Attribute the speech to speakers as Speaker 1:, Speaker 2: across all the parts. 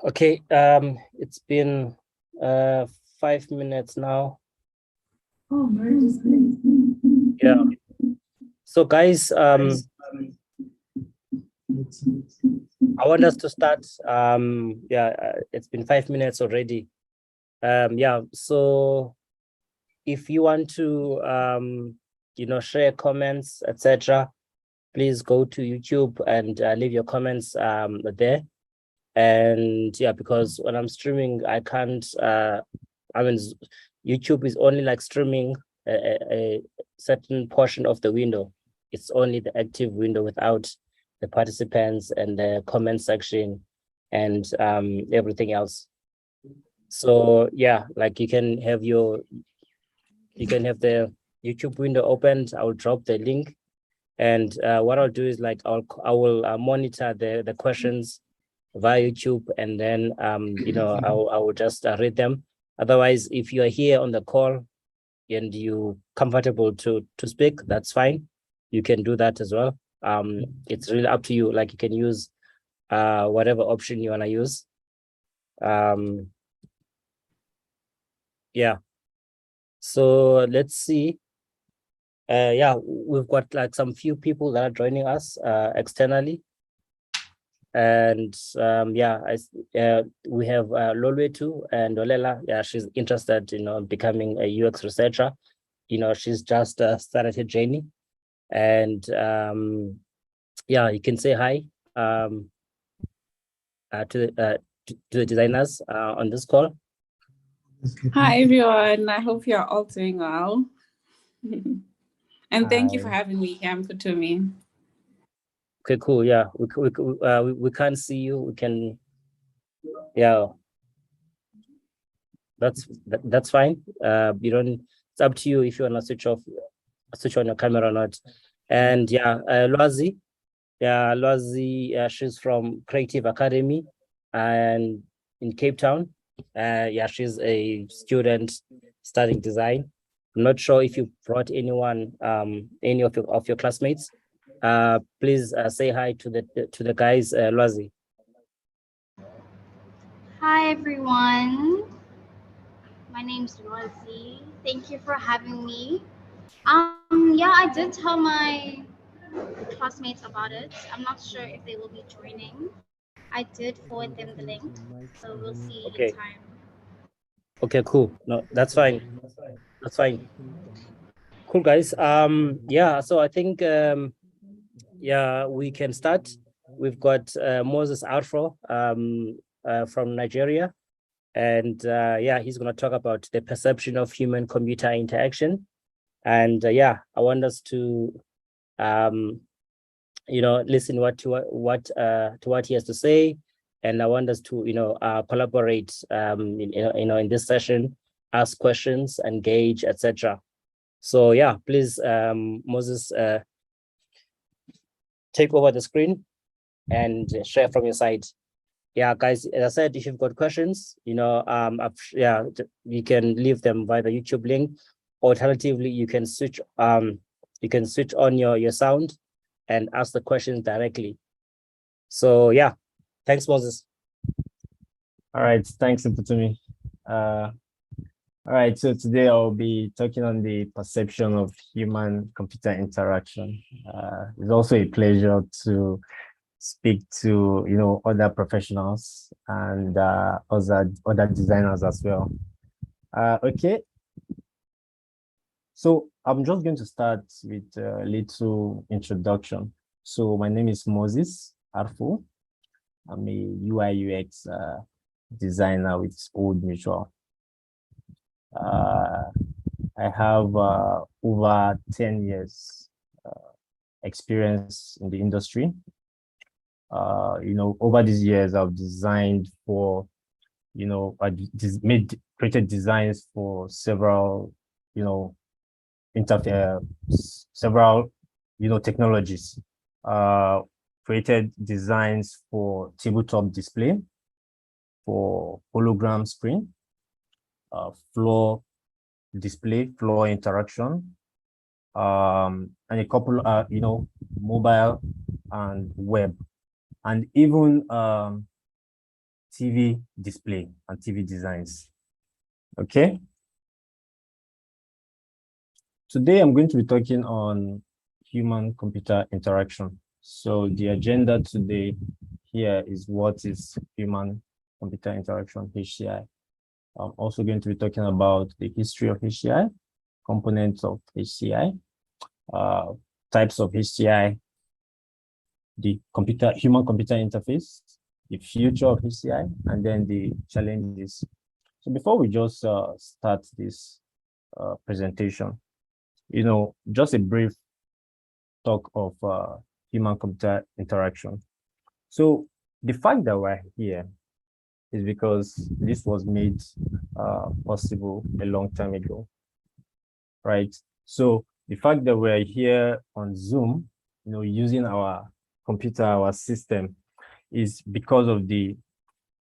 Speaker 1: Okay, it's been 5 minutes now.
Speaker 2: Oh, merge is great.
Speaker 1: Yeah. So guys, I want us to start. It's been 5 minutes already. Yeah, so if you want to share comments, etc., please go to YouTube and leave your comments there. And yeah, because when I'm streaming, I can't YouTube is only like streaming a certain portion of the window. It's only the active window without the participants and the comment section and everything else. So yeah, like you can have the YouTube window opened. I'll drop the link, and what I'll do is like I will monitor the questions via YouTube, and then I will just read them. Otherwise, if you are here on the call and you comfortable to speak, that's fine. You can do that as well. It's really up to you. Like you can use whatever option you want to use. Yeah. So let's see. Yeah, we've got like some few people that are joining us externally. And we have Lolwe too, and Olela. Yeah, she's interested in becoming a UX researcher. She's just started her journey. And yeah, you can say hi to the designers on this call.
Speaker 2: Hi, everyone. I hope you're all doing well. And thank you for having me here, Mputumi.
Speaker 1: Okay, cool. Yeah, we can't see you. We can, yeah. That's fine. You don't. It's up to you if you want to switch on your camera or not. And yeah, Lwazi. Yeah, Lwazi. She's from Creative Academy, and in Cape Town. Yeah, she's a student studying design. I'm not sure if you brought anyone, any of your classmates. Please say hi to the guys, Lwazi.
Speaker 3: Hi everyone, my name's Rosie. Thank you for having me. Yeah, I did tell my classmates about it. I'm not sure if they will be joining. I did forward them the link, so we'll see in time.
Speaker 1: Okay, cool. No, that's fine. That's fine. Cool, guys. Yeah, so I think yeah, we can start. We've got Moses Arfo from Nigeria. And yeah, he's going to talk about the perception of human-computer interaction. And yeah, I want us to listen to what he has to say, and I want us to collaborate in this session, ask questions, engage, etc. So yeah, please, Moses, take over the screen and share from your side. Yeah, guys, as I said, if you've got questions, you can leave them via the YouTube link. Alternatively, you can switch on your sound and ask the questions directly. So yeah, thanks, Moses.
Speaker 4: All right, thanks, Mputumi. All right, so today I'll be talking on the perception of human-computer interaction. It's also a pleasure to speak to other professionals and other designers as well. Okay, so I'm just going to start with a little introduction. So my name is Moses Arfo. I'm a UI UX designer with Old Mutual. I have over 10 years experience in the industry. Over these years, I've designed for, created designs for several, several technologies. Created designs for tabletop display, for hologram screen, floor display, floor interaction, and a couple, mobile and web. And even TV display and TV designs. Okay. Today, I'm going to be talking on human-computer interaction. So the agenda today here is what is human-computer interaction, HCI. I'm also going to be talking about the history of HCI, components of HCI, types of HCI, the human-computer interface, the future of HCI, and then the challenges. So before we just start this presentation, just a brief talk of human-computer interaction. So the fact that we're here is because this was made possible a long time ago, right? So the fact that we're here on Zoom, using our computer, our system, is because of the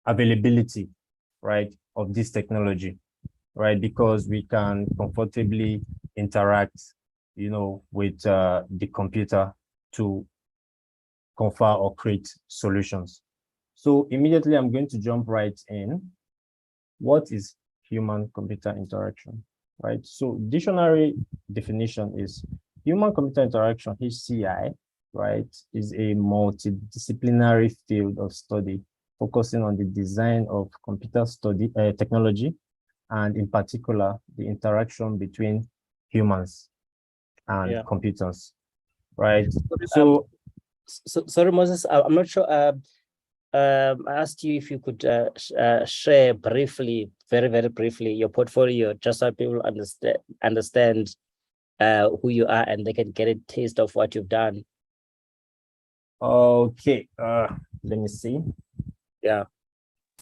Speaker 4: availability, right, of this technology, right? Because we can comfortably interact, with the computer to confer or create solutions. So immediately I'm going to jump right in. What is human-computer interaction, right? So dictionary definition is human-computer interaction, HCI, right, is a multidisciplinary field of study focusing on the design of computer technology, and in particular, the interaction between humans and computers, right?
Speaker 1: Sorry, Moses, I'm not sure. I asked you if you could share briefly, very, very briefly, your portfolio, just so people understand who you are and they can get a taste of what you've done.
Speaker 4: Okay, let me see.
Speaker 1: Yeah,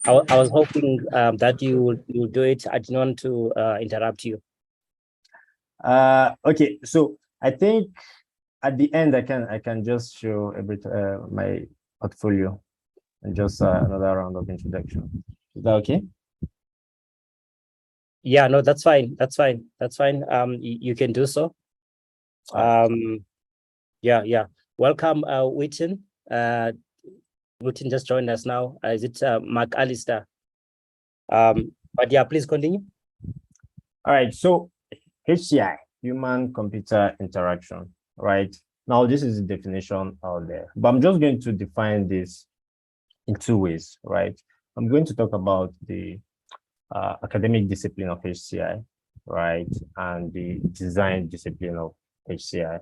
Speaker 1: I was hoping that you do it. I didn't want to interrupt you.
Speaker 4: Okay, so I think at the end I can just show my portfolio and just another round of introduction. Is that okay?
Speaker 1: Yeah, no, that's fine. That's fine. That's fine. You can do so. Yeah. Welcome, Witten. Witten just joined us now. Is it Mark Alistair? But yeah, please continue.
Speaker 4: All right. So HCI, human-computer interaction, right? Now, this is the definition out there, but I'm just going to define this in two ways, right? I'm going to talk about the academic discipline of HCI, right? And the design discipline of HCI.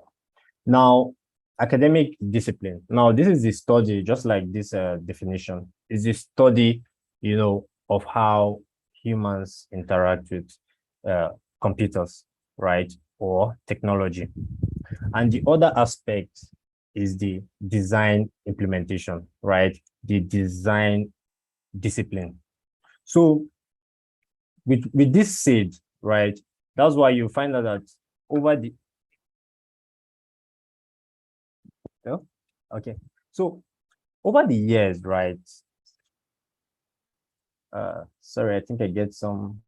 Speaker 4: Now, academic discipline. Now, this is the study, just like this definition, is the study, of how humans interact with computers, right? Or technology. And the other aspect is the design implementation, right? The design discipline. So with this said, right, that's why you find out that over the okay, so over the years, right, sorry, I think I get some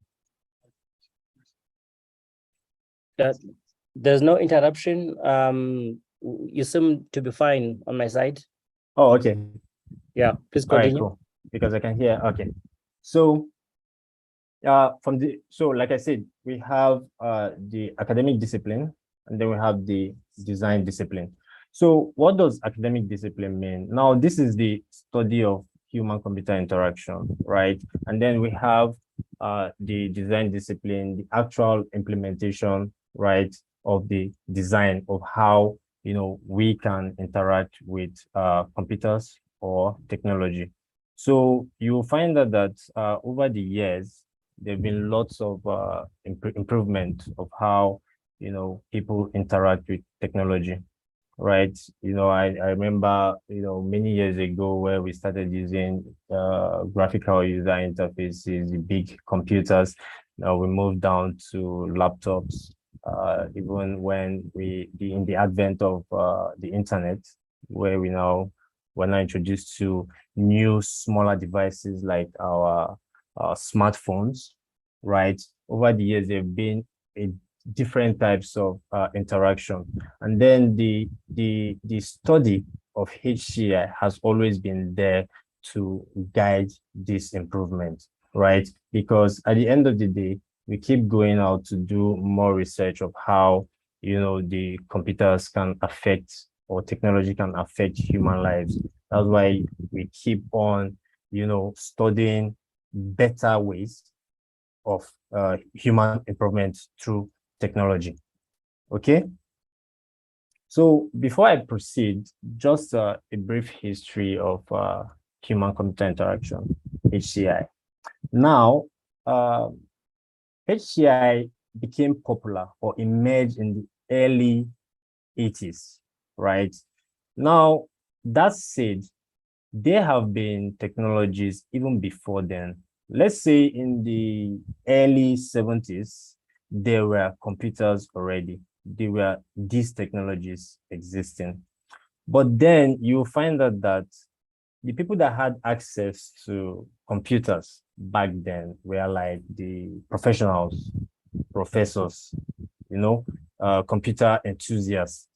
Speaker 1: there's no interruption. You seem to be fine on my side.
Speaker 4: Oh, okay.
Speaker 1: Yeah, please continue.
Speaker 4: All right, cool. Because I can hear. Okay. So so like I said, we have the academic discipline, and then we have the design discipline. So what does academic discipline mean? Now, this is the study of human-computer interaction, right? And then we have the design discipline, the actual implementation, right, of the design of how, we can interact with computers or technology. So you will find that over the years, there have been lots of improvement of how, people interact with technology, right? I remember, many years ago where we started using graphical user interfaces, the big computers. Now we moved down to laptops, even when in the advent of the internet, where we're now introduced to new smaller devices like our smartphones, right? Over the years, there have been different types of interaction, and then the study of HCI has always been there to guide this improvement, right? Because at the end of the day, we keep going out to do more research of how, the computers can affect, or technology can affect human lives. That's why we keep on, studying better ways of human improvement through technology. Okay. So before I proceed, just a brief history of human-computer interaction, HCI. Now, HCI became popular or emerged in the early 80s, right? Now, that said, there have been technologies even before then. Let's say in the early 70s, there were computers already. There were these technologies existing. But then you find out that the people that had access to computers back then were like the professionals, professors, computer enthusiasts,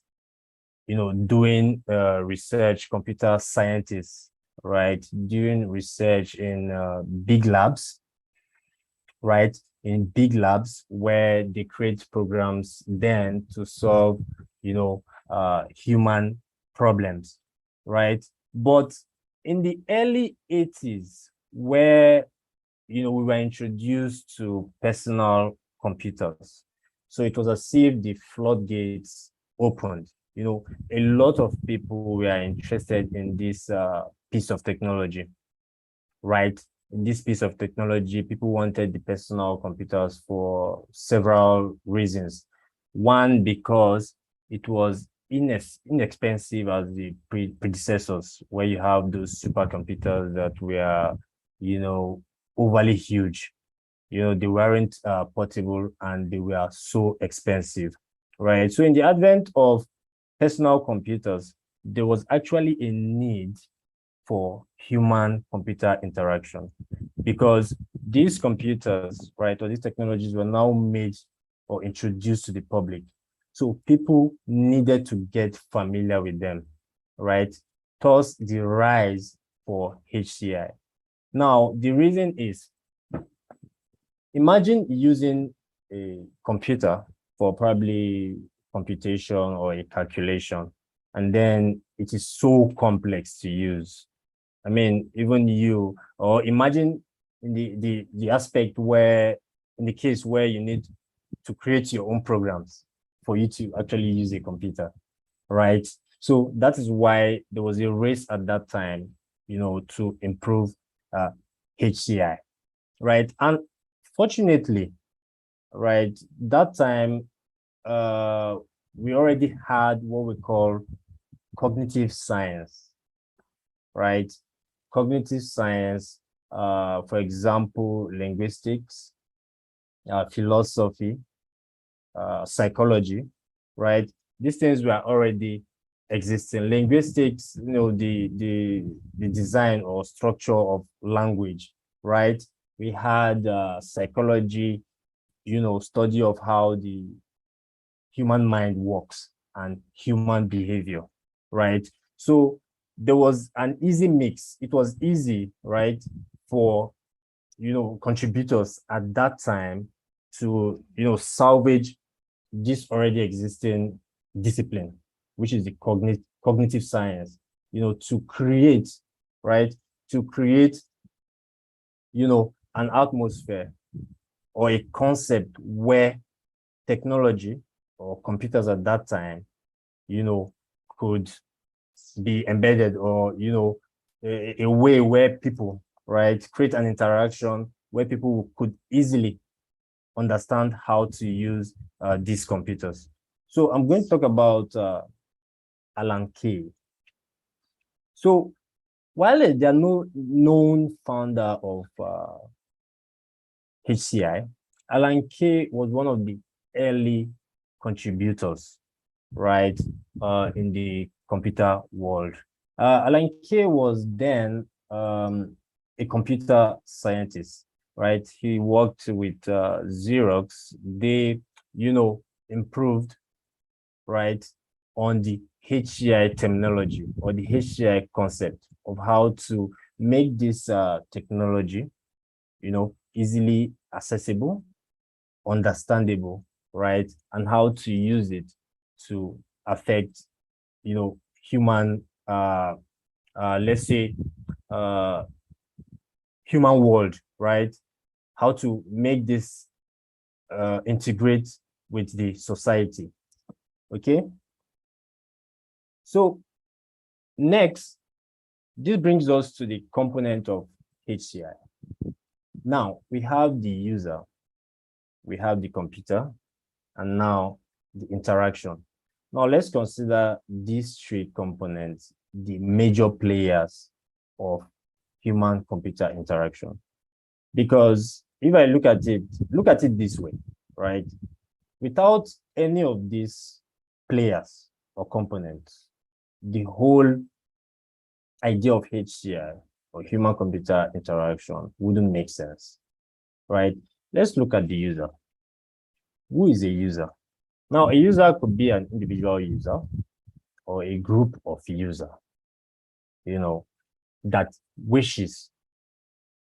Speaker 4: doing research, computer scientists, right? Doing research in big labs, right? In big labs where they create programs then to solve, human problems, right? But in the early 80s, where, we were introduced to personal computers. So it was as if the floodgates opened. A lot of people were interested in this piece of technology, right? In this piece of technology, people wanted the personal computers for several reasons. One, because it was inexpensive as the predecessors, where you have those supercomputers that were, overly huge. They weren't portable and they were so expensive, right? So in the advent of personal computers, there was actually a need for human-computer interaction, because these computers, right, or these technologies were now made or introduced to the public. So people needed to get familiar with them, right? Thus, the rise for HCI. Now, the reason is, imagine using a computer for probably computation or a calculation, and then it is so complex to use. I mean, even you, or imagine in the aspect where, in the case where you need to create your own programs for you to actually use a computer, right? So that is why there was a race at that time, to improve HCI, right? And fortunately, right, that time, we already had what we call cognitive science, right? Cognitive science, for example, linguistics, philosophy, psychology, right? These things were already existing. Linguistics, the design or structure of language, right? We had psychology, study of how the human mind works and human behavior, right? So there was an easy mix. It was easy, right, for, contributors at that time to, salvage this already existing discipline, which is the cognitive science, to create, right, to create, an atmosphere or a concept where technology or computers at that time, could be embedded, or, a way where people, right, create an interaction where people could easily understand how to use these computers. So I'm going to talk about Alan Kay. So while there are no known founder of HCI, Alan Kay was one of the early contributors, right, in the computer world. Alan Kay was then a computer scientist, right? He worked with Xerox. They, improved, right, on the HCI terminology or the HCI concept of how to, make this technology, easily accessible, understandable, right? And how to use it to affect, human, let's say, human world, right? How to make this integrate with the society. Okay. So next, this brings us to the component of HCI. Now we have the user, we have the computer, and now the interaction. Now let's consider these three components, the major players of human-computer interaction. Because if I look at it this way, right? Without any of these players or components, the whole idea of HCI or human-computer interaction wouldn't make sense, right? Let's look at the user. Who is a user? Now, a user could be an individual user or a group of users, that wishes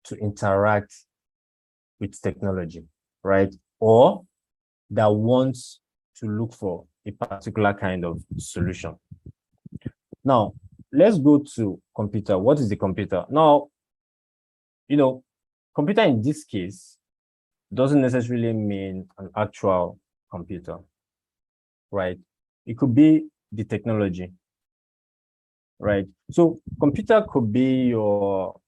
Speaker 4: to interact with technology, right? Or that wants to look for a particular kind of solution. Now, let's go to computer. What is the computer? Now, computer in this case doesn't necessarily mean an actual computer, right? It could be the technology, right? So computer could be your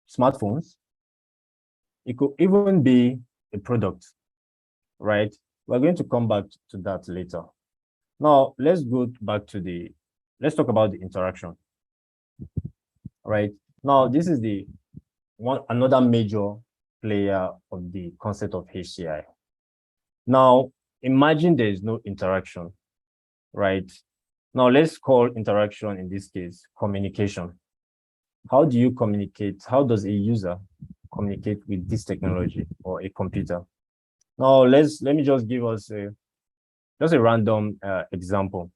Speaker 4: smartphones. It could even be a product, right? We're going to come back to that later. Now, let's go back to let's talk about the interaction, right? Now, this is another major player of the concept of HCI. Now, imagine there is no interaction, right? Now, let's call interaction, in this case, communication. How do you communicate? How does a user communicate with this technology or a computer? Now, let me just give us just a random example,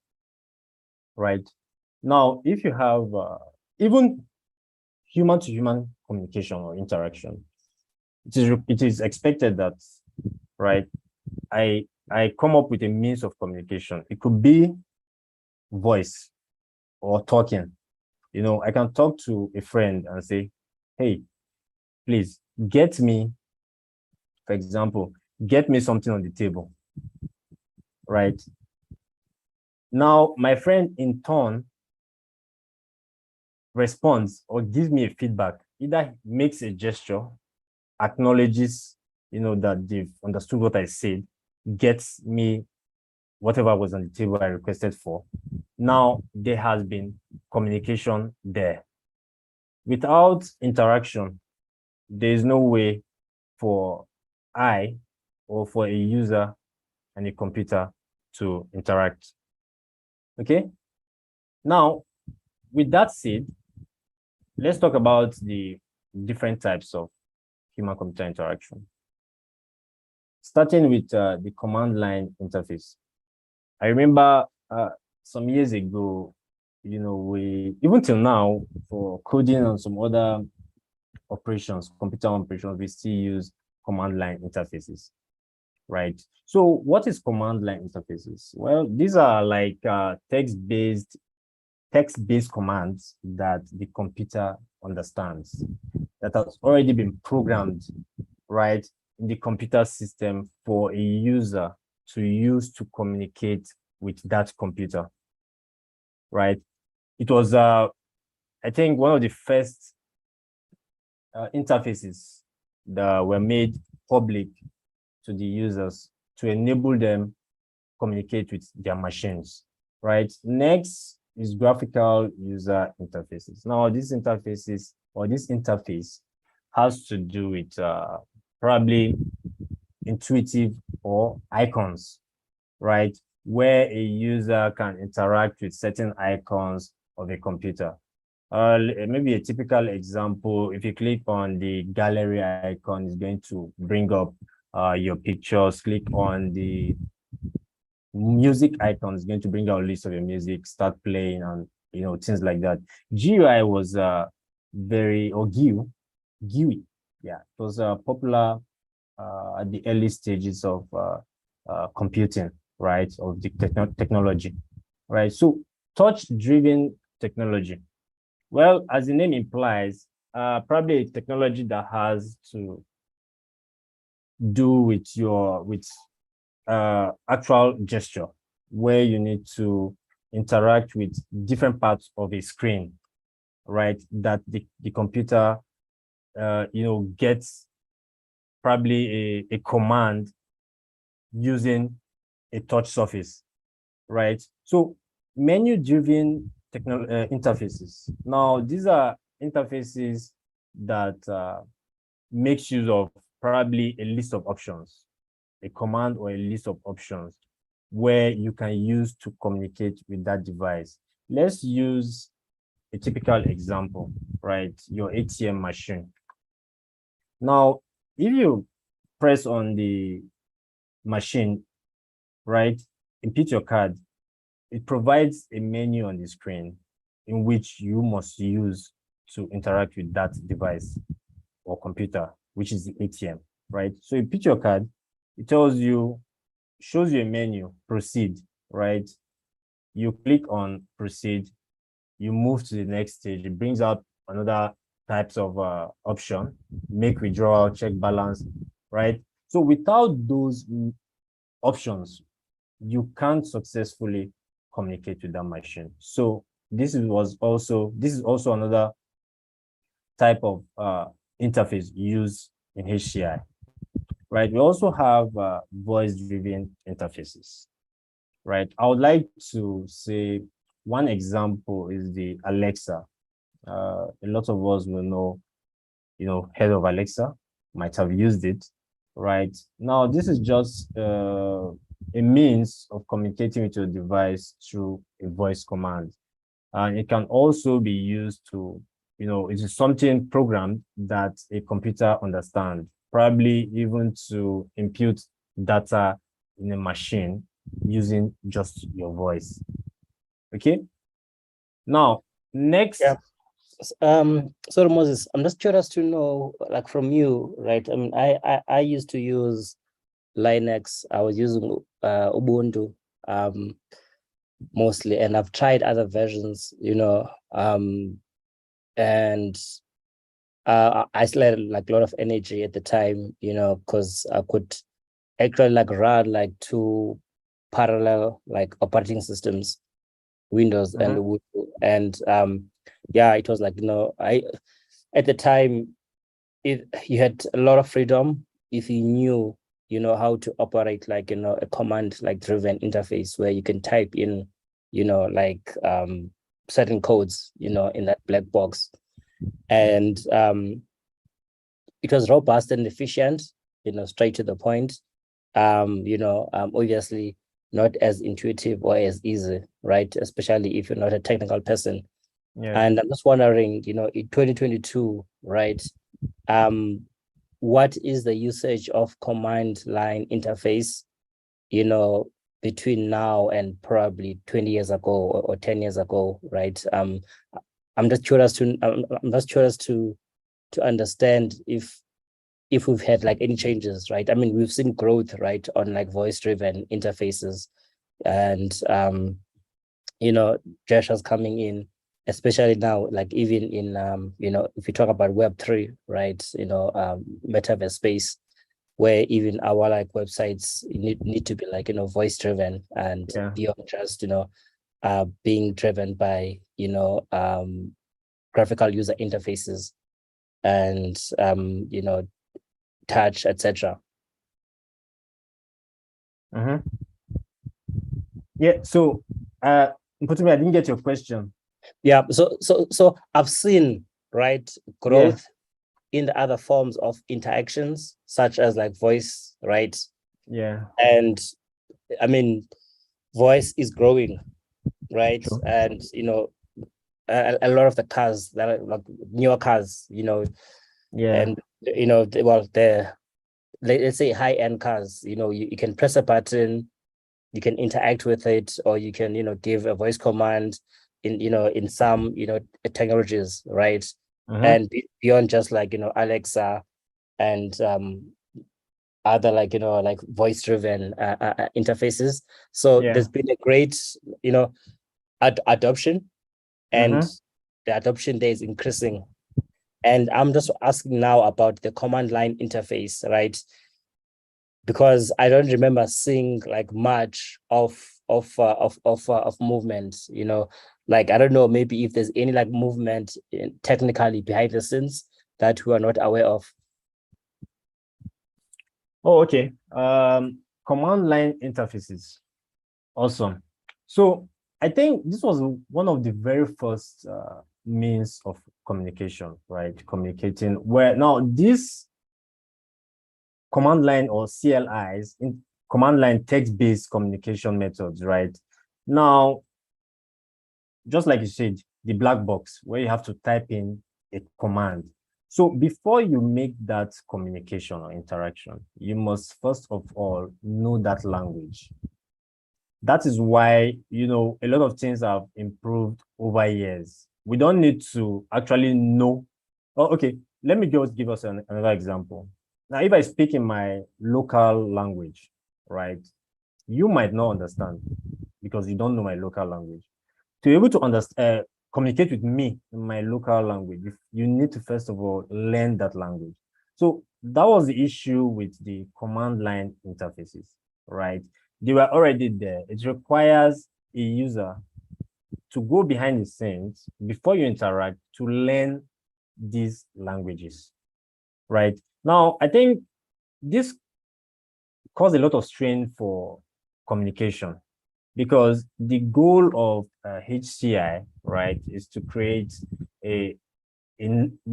Speaker 4: right? Now, if you have even human-to-human communication or interaction, it is expected that, right, I come up with a means of communication. It could be voice or talking. I can talk to a friend and say, hey, please get me, for example, get me something on the table, right? Now, my friend in turn responds or gives me a feedback, either makes a gesture, acknowledges, that they've understood what I said, gets me whatever was on the table I requested for. Now, there has been communication there. Without interaction, there is no way for I or for a user and a computer to interact. Okay? Now, with that said, let's talk about the different types of human-computer interaction. Starting with the command line interface. I remember some years ago, we, even till now, for coding and some other operations, computer operations, we still use command line interfaces, right? So what is command line interfaces? Well, these are like text-based commands that the computer understands, that has already been programmed, right, in the computer system for a user to use to communicate with that computer, right? It was, I think, one of the first interfaces that were made public to the users to enable them communicate with their machines, right? Next is graphical user interfaces. Now, these interfaces, or this interface, has to do with probably intuitive or icons, right? Where a user can interact with certain icons of a computer. Maybe a typical example, if you click on the gallery icon, it's going to bring up your pictures. Click on the music icon, it's going to bring out a list of your music, start playing, and things like that. GUI was GUI. Yeah, it was popular at the early stages of computing, right? Of the technology, right? So touch-driven technology. Well, as the name implies, probably a technology that has to do with actual gesture, where you need to interact with different parts of a screen, right? That the computer, gets probably a command using a touch surface, right? So menu-driven interfaces. Now, these are interfaces that makes use of probably a list of options, a command or a list of options where you can use to communicate with that device. Let's use a typical example, right? Your ATM machine. Now, if you press on the machine, right, input your card, it provides a menu on the screen in which you must use to interact with that device or computer, which is the ATM, right? So you put your card, it shows you a menu, proceed, right? You click on proceed, you move to the next stage. It brings out another types of option, make withdrawal, check balance, right? So without those options, you can't successfully communicate with that machine. So this is also another type of interface used in HCI, right? We also have voice-driven interfaces, right? I would like to say one example is the Alexa. A lot of us will know, heard of Alexa, might have used it, right? Now, this is just a means of communicating with your device through a voice command. And it can also be used to, it is something programmed that a computer understands, probably even to impute data in a machine using just your voice. Okay. Now, next.
Speaker 1: Yeah. Sorry, Moses, I'm just curious to know, like from you, right? I mean, I used to use Linux. I was using Ubuntu mostly, and I've tried other versions, and I still had like a lot of energy at the time, because I could actually like run like two parallel like operating systems, Windows and Ubuntu, and yeah, it was like, I at the time you had a lot of freedom if you knew, how to operate like, a command like driven interface where you can type in, like certain codes, in that black box. And it was robust and efficient, straight to the point. Obviously not as intuitive or as easy, right? Especially if you're not a technical person.
Speaker 4: Yeah.
Speaker 1: And I'm just wondering, in 2022, right? What is the usage of command line interface, between now and probably 20 years ago or 10 years ago, right? I'm just curious to understand if we've had like any changes, right? I mean, we've seen growth, right, on like voice-driven interfaces, and gestures coming in, especially now, like even in if you talk about Web3, right, metaverse space, where even our like websites need to be like, voice-driven and beyond just, being driven by, graphical user interfaces and touch, etc.
Speaker 4: Yeah. So, I didn't get your question.
Speaker 1: Yeah. So I've seen, right, growth in the other forms of interactions, such as like voice, right?
Speaker 4: Yeah.
Speaker 1: And I mean, voice is growing, right?
Speaker 4: Sure.
Speaker 1: And a lot of the cars that are like newer cars, and let's say high-end cars, you can press a button, you can interact with it, or you can, give a voice command, in, in some, technologies, right?
Speaker 4: Mhm.
Speaker 1: And beyond just like, Alexa and other like, like voice driven interfaces. So
Speaker 4: Yeah.
Speaker 1: there's been a great, adoption, and
Speaker 4: Mhm.
Speaker 1: the adoption there is increasing. And I'm just asking now about the command line interface, right? Because I don't remember seeing like much of movement, like I don't know, maybe if there's any like movement technically behind the scenes that we are not aware of.
Speaker 4: Oh, okay. Command line interfaces. Awesome. So I think this was one of the very first means of communication, right? Communicating where now this command line or CLIs, in command line text-based communication methods, right? Now, just like you said, the black box where you have to type in a command. So before you make that communication or interaction, you must first of all know that language. That is why, a lot of things have improved over years. We don't need to actually know. Oh, okay. Let me just give us another example. Now, if I speak in my local language, right, you might not understand because you don't know my local language. To be able to understand, communicate with me in my local language, you need to first of all learn that language. So that was the issue with the command line interfaces, right? They were already there. It requires a user to go behind the scenes before you interact to learn these languages, right? Now, I think this caused a lot of strain for communication because the goal of HCI, right, is to create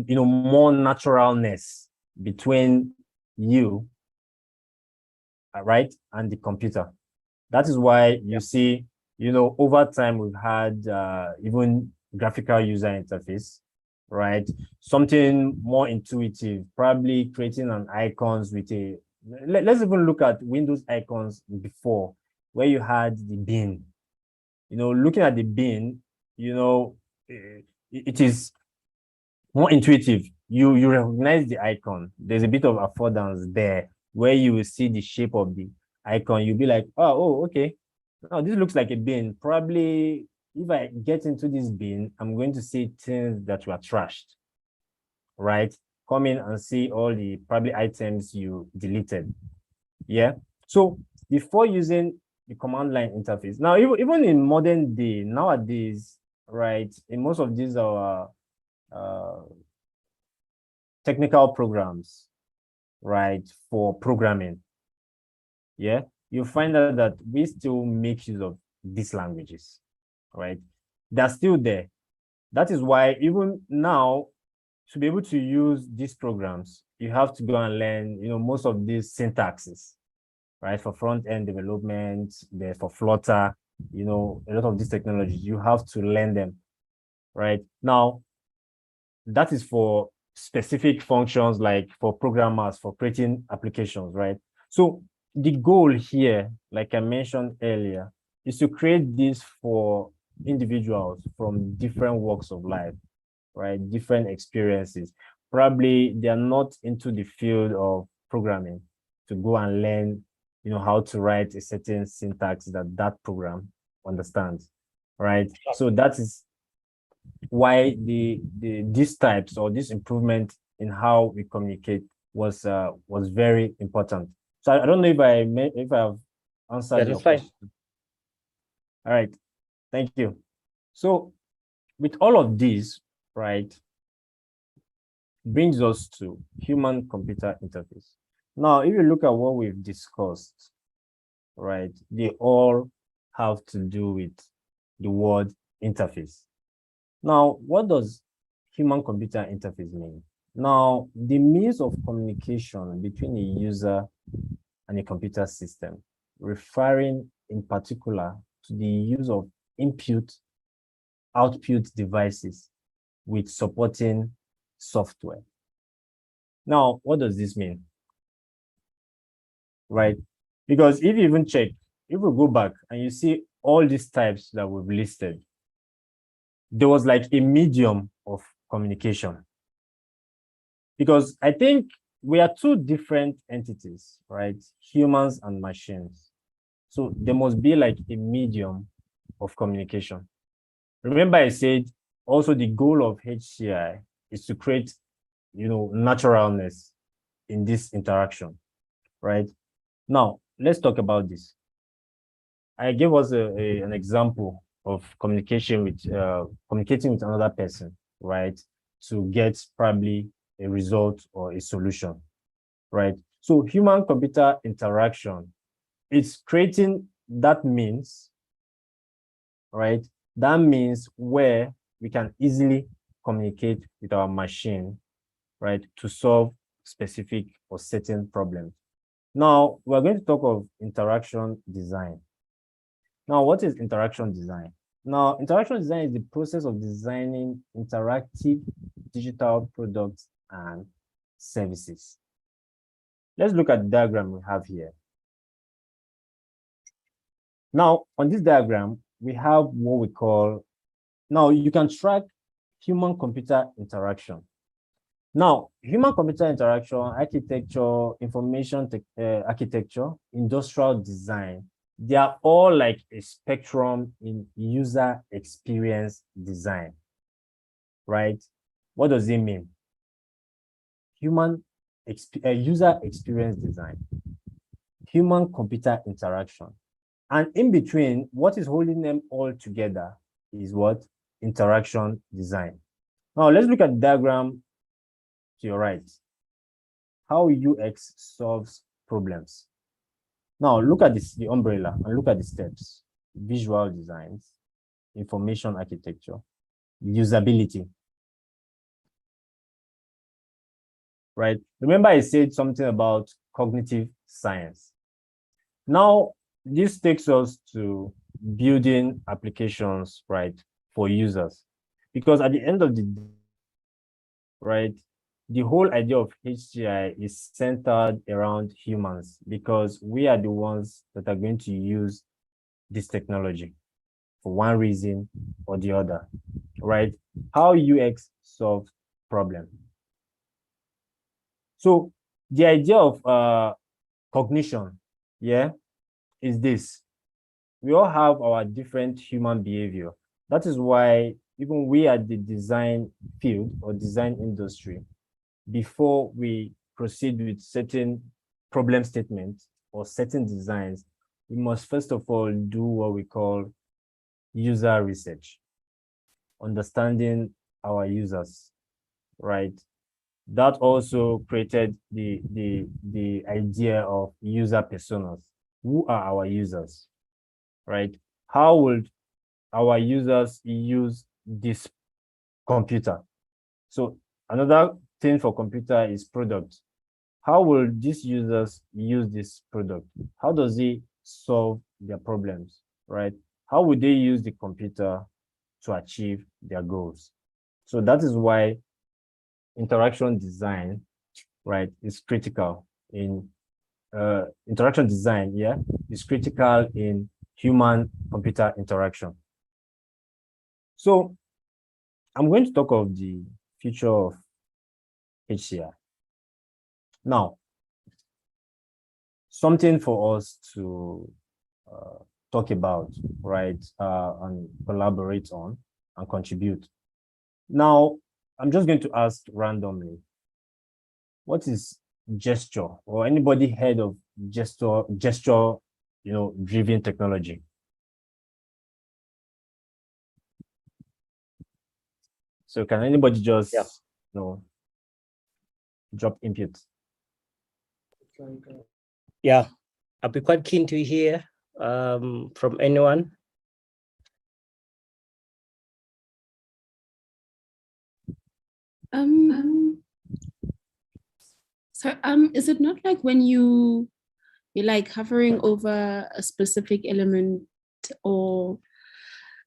Speaker 4: more naturalness between you, right, and the computer. That is why you see, over time we've had even graphical user interface, right? Something more intuitive, probably creating an icons with a, let's even look at Windows icons before, where you had the bin. Looking at the bin, it is more intuitive. You recognize the icon. There's a bit of affordance there where you will see the shape of the icon. You'll be like, oh, okay. Now this looks like a bin. Probably if I get into this bin, I'm going to see things that were trashed, right? Come in and see all the probably items you deleted. Yeah. So before using the command line interface, now even in modern day, nowadays, right, in most of these are technical programs, right, for programming, yeah, you find out that we still make use of these languages, right? They're still there. That is why even now, to be able to use these programs, you have to go and learn, most of these syntaxes, right? For front-end development, for Flutter, a lot of these technologies, you have to learn them, right? Now, that is for specific functions, like for programmers, for creating applications, right? So the goal here, like I mentioned earlier, is to create this for individuals from different walks of life, right? Different experiences. Probably they are not into the field of programming to go and learn, how to write a certain syntax that program understands, right? So that is why these types or this improvement in how we communicate was very important. So I don't know if I have answered your question. All right, thank you. So with all of these, right, brings us to human-computer interface. Now, if you look at what we've discussed, right, they all have to do with the word interface. Now, what does human-computer interface mean? Now, the means of communication between a user and a computer system, referring in particular to the use of input-output devices with supporting software. Now, what does this mean? Right? Because if you even check, if we go back and you see all these types that we've listed, there was like a medium of communication. Because I think we are two different entities, right? Humans and machines. So there must be like a medium of communication. Remember, I said also the goal of HCI is to create, naturalness in this interaction, right? Now, let's talk about this. I gave us an example of communicating with another person, right? To get probably a result or a solution, right? So human-computer interaction, it's creating that means, right? That means where we can easily communicate with our machine, right? To solve specific or certain problems. Now, we're going to talk of interaction design. Now, what is interaction design? Now, interaction design is the process of designing interactive digital products and services. Let's look at the diagram we have here. Now, on this diagram, we have what we call, now you can track human-computer interaction. Now, human-computer interaction, architecture, information architecture, industrial design, they are all like a spectrum in user experience design, right? What does it mean? User experience design, human-computer interaction. And in between, what is holding them all together is what? Interaction design. Now, let's look at the diagram to your right. How UX solves problems. Now, look at this, the umbrella, and look at the steps. Visual designs, information architecture, usability. Right? Remember I said something about cognitive science. Now, this takes us to building applications, right, for users. Because at the end of the day, right, the whole idea of HCI is centered around humans because we are the ones that are going to use this technology for one reason or the other, right? How UX solves problem. So the idea of cognition, yeah, is this. We all have our different human behavior. That is why even we at the design field or design industry, before we proceed with certain problem statements or certain designs, we must first of all do what we call user research, understanding our users, right? That also created the idea of user personas. Who are our users, right? How would our users use this computer? So another thing for computer is product. How will these users use this product? How does it solve their problems, right? How would they use the computer to achieve their goals? So that is why interaction design, right, is critical in interaction design, yeah, is critical in human-computer interaction. So I'm going to talk of the future of HCI. Now, something for us to talk about, right, and collaborate on and contribute. Now, I'm just going to ask randomly, what is gesture, or anybody heard of gesture, driven technology? So can anybody just, drop input?
Speaker 1: Yeah, I'd be quite keen to hear from anyone.
Speaker 2: Is it not like when you're like hovering over a specific element, or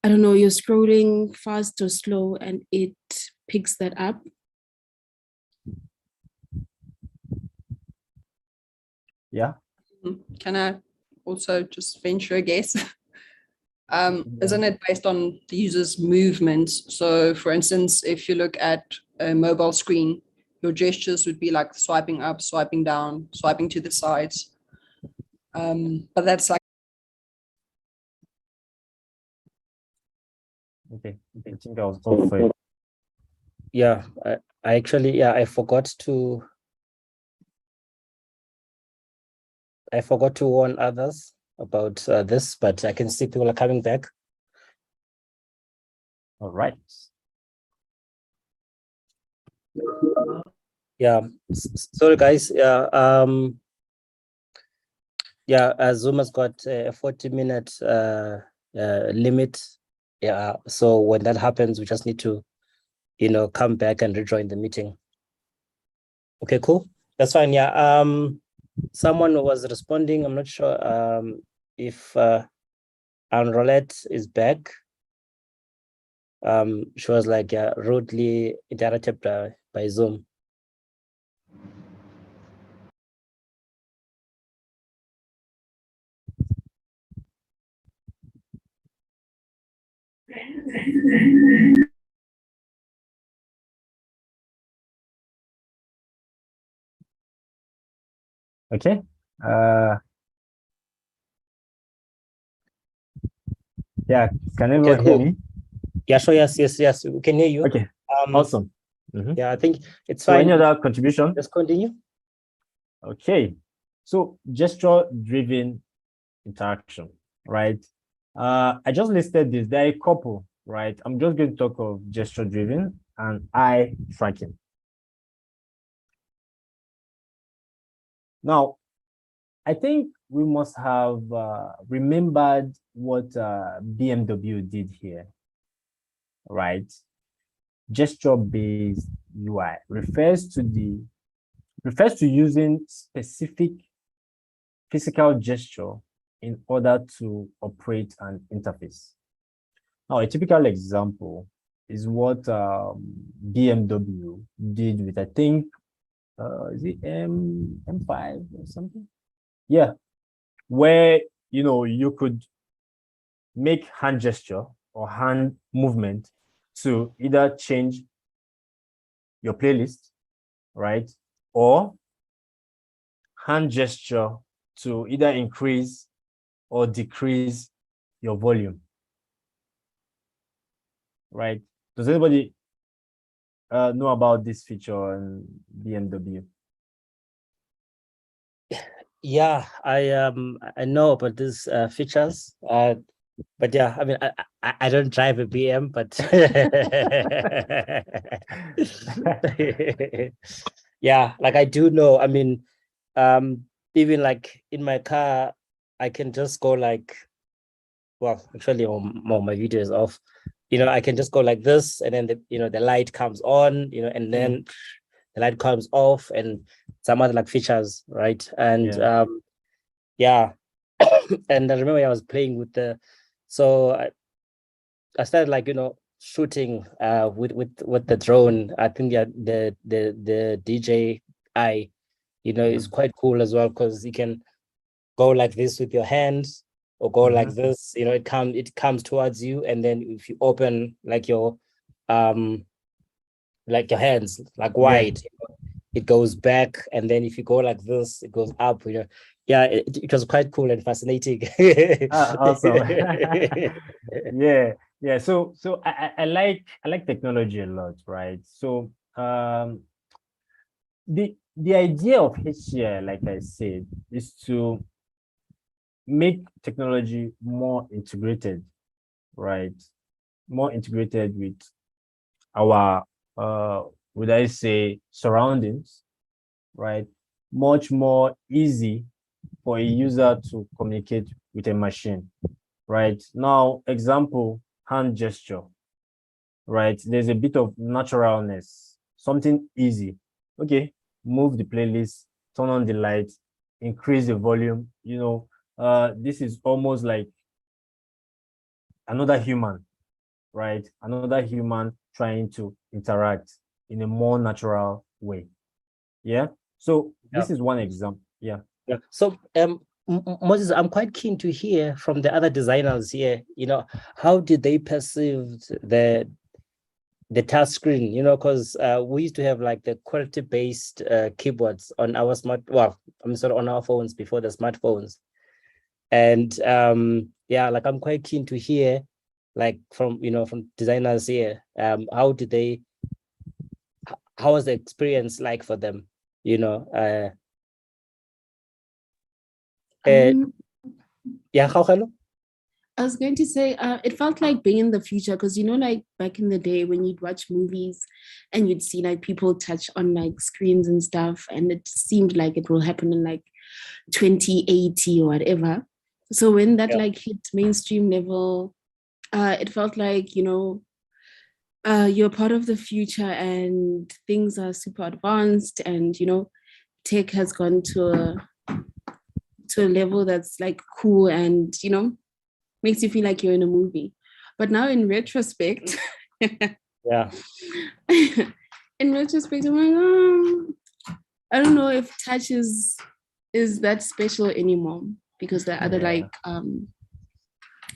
Speaker 2: I don't know, you're scrolling fast or slow and it picks that up?
Speaker 4: Yeah.
Speaker 5: Can I also just venture a guess? Isn't it based on the user's movements? So for instance, if you look at a mobile screen, your gestures would be like swiping up, swiping down, swiping to the sides. But that's like,
Speaker 4: Okay, I think I was off for it.
Speaker 1: Yeah, I actually, yeah, I forgot to warn others about this, but I can see people are coming back.
Speaker 4: All right.
Speaker 1: Yeah, sorry guys. Yeah, Zoom has got a 40-minute limit. Yeah, so when that happens, we just need to, come back and rejoin the meeting. Okay, cool. That's fine. Yeah. Someone was responding. I'm not sure if Anne-Rolette is back. She was like rudely interrupted by Zoom.
Speaker 4: Okay. Yeah, can everyone hear
Speaker 1: cool.
Speaker 4: me?
Speaker 1: Yeah, sure. Yes, we can hear you.
Speaker 4: Okay, awesome. Mhm.
Speaker 1: Yeah, I think it's
Speaker 4: So
Speaker 1: fine.
Speaker 4: any other contribution?
Speaker 1: Just continue.
Speaker 4: Okay, so gesture-driven interaction, right? I just listed this. There are a couple, right? I'm just going to talk of gesture-driven and eye tracking. Now, I think we must have remembered what BMW did here, right? Gesture-based UI refers to using specific physical gesture in order to operate an interface. Now, a typical example is what BMW did with, I think, is it M5 or something? Yeah, where, you could make hand gesture or hand movement to either change your playlist, right? Or hand gesture to either increase or decrease your volume, right? Does anybody know about this feature on BMW?
Speaker 1: Yeah, I know about these features. But yeah, I mean, I don't drive a BM, but yeah, like I do know. I mean, even like in my car, I can just go like, well, actually, my video is off. I can just go like this, and then the light comes on, and then the light comes off, and some other like features, right? And yeah, and I remember I was playing with so I started like shooting with the drone. I think the DJI is quite cool as well, because you can go like this with your hands or go like this. It comes towards you, and then if you open like your hands like wide, it goes back, and then if you go like this, it goes up. Yeah, it was quite cool and fascinating.
Speaker 4: Awesome. Yeah. So I like technology a lot, right? So the idea of HCI, like I said, is to make technology more integrated, right? More integrated with our would I say surroundings, right? Much more easy for a user to communicate with a machine, right? Now, example, hand gesture, right? There's a bit of naturalness, something easy. Okay, move the playlist, turn on the light, increase the volume. This is almost like another human, right? Another human trying to interact in a more natural way. Yeah. So this is one example. Yeah.
Speaker 1: Yeah. So Moses, I'm quite keen to hear from the other designers here, how did they perceive the touch screen, because we used to have like the QWERTY-based keyboards on our on our phones before the smartphones. And like I'm quite keen to hear like from designers here, how was the experience like for them? Hello?
Speaker 2: I was going to say, it felt like being in the future because, like back in the day when you'd watch movies and you'd see like people touch on like screens and stuff, and it seemed like it will happen in like 2080 or whatever. So when that like hit mainstream level, it felt like, you're part of the future and things are super advanced, and, tech has gone to a level that's like cool and, makes you feel like you're in a movie. But now in retrospect, in retrospect, I'm like, I don't know if touch is that special anymore, because there are other like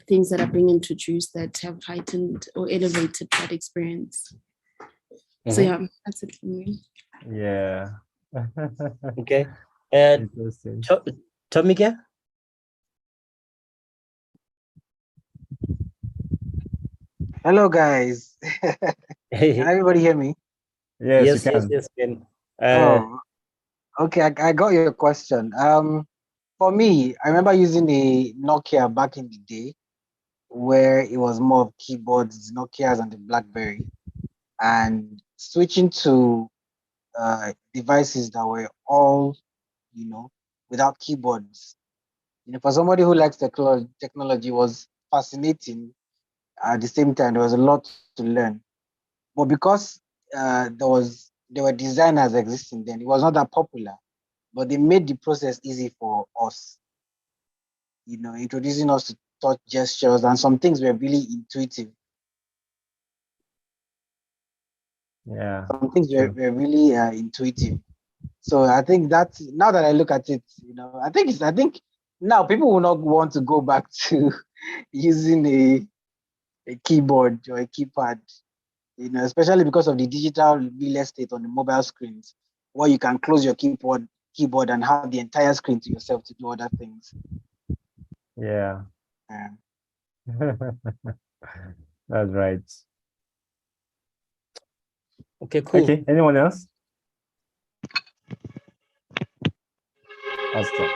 Speaker 2: things that are being introduced that have heightened or elevated that experience. So yeah, that's it for me.
Speaker 4: Yeah.
Speaker 1: Okay.
Speaker 4: Interesting.
Speaker 1: Tomika?
Speaker 6: Hello, guys. Can everybody hear me?
Speaker 4: Yes,
Speaker 1: yes, Ken.
Speaker 6: Okay. I got your question. For me, I remember using a Nokia back in the day, where it was more of keyboards, Nokias and the BlackBerry, and switching to devices that were all, without keyboards. For somebody who likes technology, was fascinating. At the same time, there was a lot to learn. But because there were designers existing then, it was not that popular. But they made the process easy for us. Introducing us to touch gestures, and some things were really intuitive.
Speaker 4: Yeah.
Speaker 6: Some things were really intuitive. So I think that now that I look at it, I think now people will not want to go back to using a keyboard or a keypad, especially because of the digital real estate on the mobile screens, where you can close your keyboard and have the entire screen to yourself to do other things.
Speaker 4: Yeah. That's right.
Speaker 1: Okay, cool.
Speaker 4: Okay, anyone else? Awesome.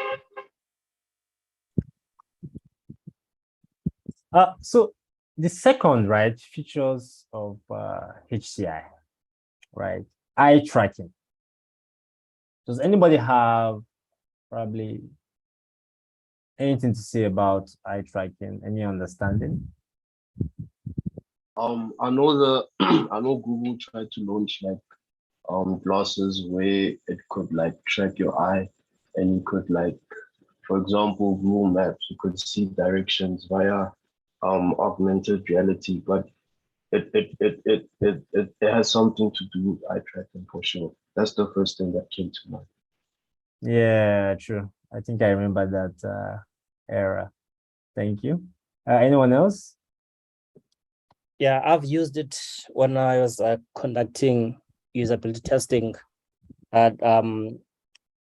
Speaker 4: So the second, right, features of HCI, right? Eye tracking. Does anybody have probably anything to say about eye tracking? Any understanding?
Speaker 7: I know I know Google tried to launch like glasses where it could like track your eye, and you could like, for example, Google Maps, you could see directions via augmented reality, but it has something to do with eye tracking for sure. That's the first thing that came to mind.
Speaker 4: Yeah, true. I think I remember that era. Thank you. Anyone else?
Speaker 1: Yeah, I've used it when I was conducting usability testing.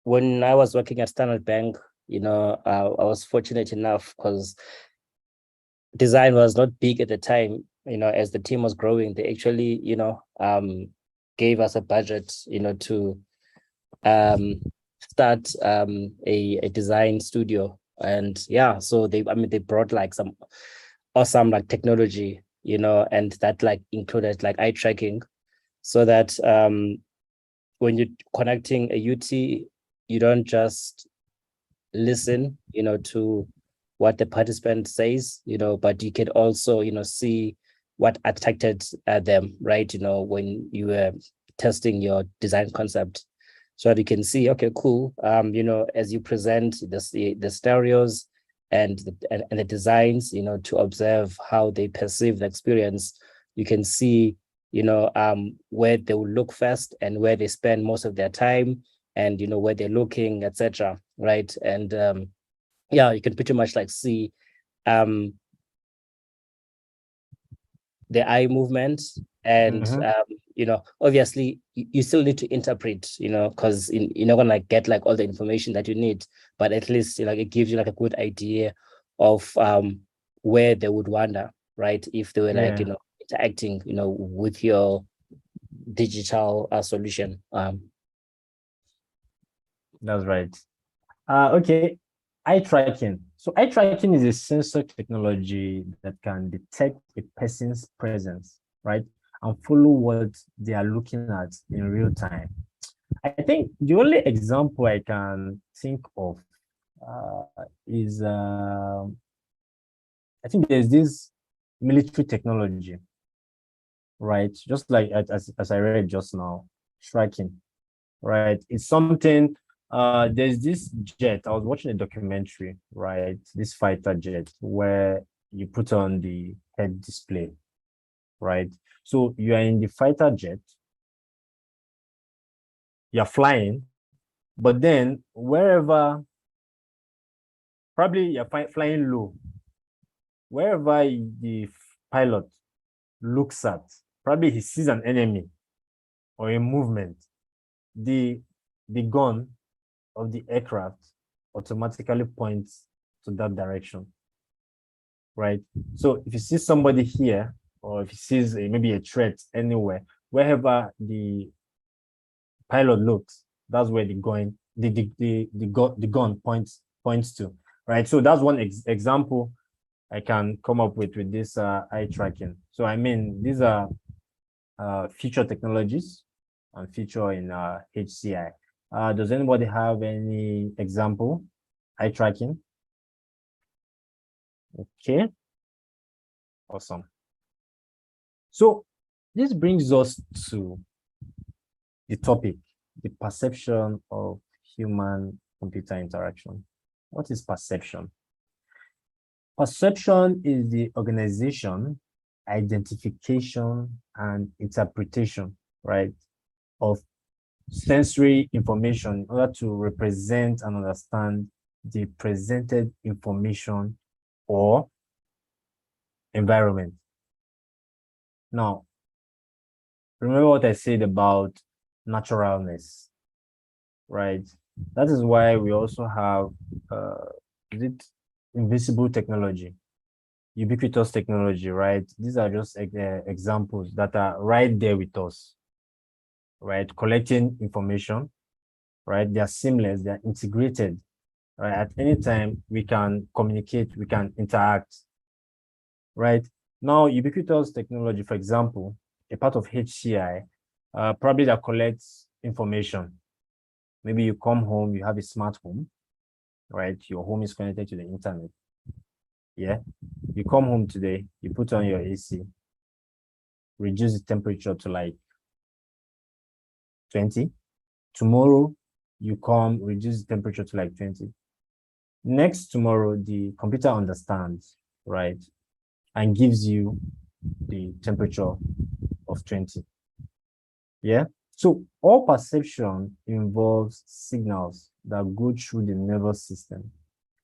Speaker 1: When I was working at Standard Bank, I was fortunate enough because design was not big at the time. As the team was growing, they actually, gave us a budget, to start a design studio. And yeah, so they brought like some awesome like technology, and that like included like eye tracking, so that when you're connecting a UT, you don't just listen, to what the participant says, but you can also, see what attracted them, right? When you were testing your design concept, so that you can see, okay, cool. As you present the stereos and the designs, to observe how they perceive the experience, you can see, where they will look first and where they spend most of their time, and where they're looking, etc. Right? And yeah, you can pretty much like see the eye movement, and you know, obviously you still need to interpret, you know, because you're not gonna like get like all the information that you need, but at least like it gives you like a good idea of where they would wander, right? If they were like, you know, interacting, you know, with your digital solution.
Speaker 4: That's right. Okay, eye tracking. So eye tracking is a sensor technology that can detect a person's presence, right? And follow what they are looking at in real time. I think the only example I can think of is, I think there's this military technology, right? Just like as I read just now, tracking, right? It's something, there's this jet. I was watching a documentary, right? This fighter jet where you put on the head display, right? So you are in the fighter jet, you're flying, but then wherever, probably you're flying low, wherever the pilot looks at, probably he sees an enemy or a movement, the gun of the aircraft automatically points to that direction, right? So if you see somebody here, or if he sees maybe a threat anywhere, wherever the pilot looks, that's where the gun points to, right? So that's one example I can come up with this eye tracking. So I mean, these are future technologies and feature in HCI. Does anybody have any example? Eye tracking? Okay, awesome. So this brings us to the topic, the perception of human-computer interaction. What is perception? Perception is the organization, identification, and interpretation, right, of sensory information in order to represent and understand the presented information or environment. Now, remember what I said about naturalness, right? That is why we also have invisible technology, ubiquitous technology, right? These are just examples that are right there with us, right? Collecting information, right? They are seamless, they are integrated, right? At any time, we can communicate, we can interact, right? Now, ubiquitous technology, for example, a part of HCI, probably that collects information. Maybe you come home, you have a smart home, right? Your home is connected to the internet. Yeah. You come home today, you put on your AC, reduce the temperature to like 20. Tomorrow, you come, reduce the temperature to like 20. Next tomorrow, the computer understands, right? And gives you the temperature of 20. Yeah. So all perception involves signals that go through the nervous system,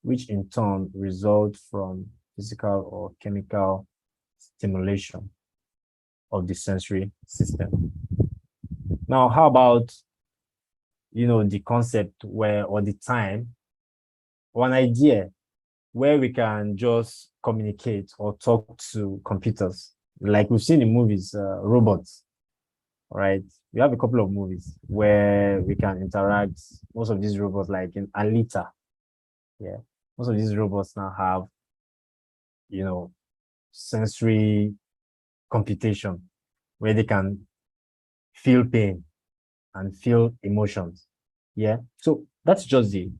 Speaker 4: which in turn result from physical or chemical stimulation of the sensory system. Now, how about, you know, the concept where, or the time, or an idea where we can just communicate or talk to computers, like we've seen in movies, robots, right? We have a couple of movies where we can interact. Most of these robots, like in Alita, yeah, most of these robots now have, you know, sensory computation where they can feel pain and feel emotions. Yeah. So that's just the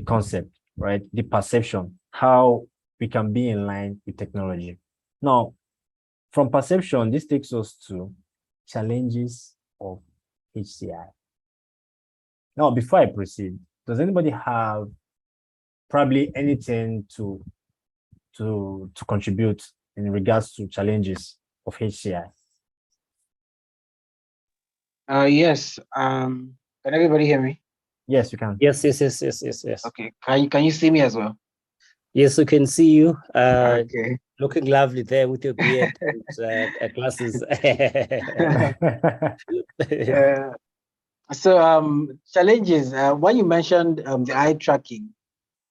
Speaker 4: concept, right? The perception, how we can be in line with technology. Now, from perception, this takes us to challenges of HCI. Now, before I proceed, does anybody have probably anything to contribute in regards to challenges of HCI?
Speaker 6: Yes. Can everybody hear me?
Speaker 4: Yes, you can.
Speaker 1: Yes.
Speaker 6: Okay. Can you see me as well?
Speaker 1: Yes, we can see you.
Speaker 6: Okay.
Speaker 1: Looking lovely there with your beard and glasses.
Speaker 6: Uh, so challenges. When you mentioned the eye tracking